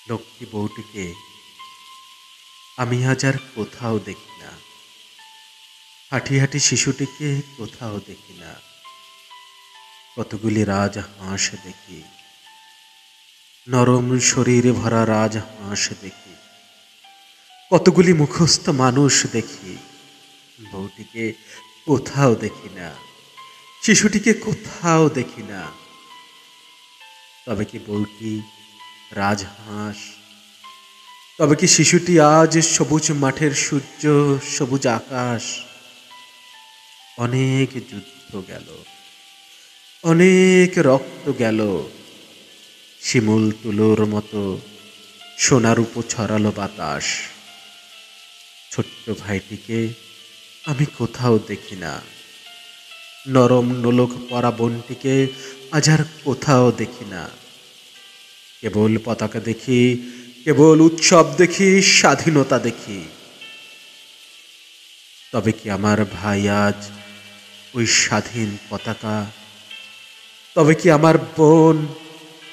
লক্ষ্মী বউটিকে আমি আজ আর কোথাও দেখি না। হাঁটি হাঁটি শিশুটিকে কোথাও দেখি না। কতগুলি রাজহাঁস দেখি, নরম শরীরে ভরা রাজহাঁস দেখি, কতগুলি মুখস্থ মানুষ দেখি। বউটিকে কোথাও দেখি না, শিশুটিকে কোথাও দেখি না। তবে কি বউটি রাজহাঁস? তবে কি শিশুটি আজ সবুজ মাঠের সূর্য, সবুজ আকাশ? অনেক যুদ্ধ গেল, অনেক রক্ত গেল, শিমুল তুলোর মতো সোনার উপর ছড়ালো বাতাস। ছোট্ট ভাইটিকে আমি কোথাও দেখি না। নরম নোলক পরা বোনটিকে আজ আর কোথাও দেখি না। কেবল পতাকা দেখি, কেবল উৎসব দেখি, স্বাধীনতা দেখি। তবে কি আমার ভাই আজ ওই স্বাধীন পতাকা? তবে কি আমার বোন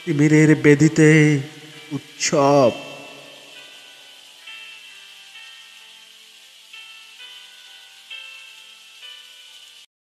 তিমিরের বেদিতে উৎসব?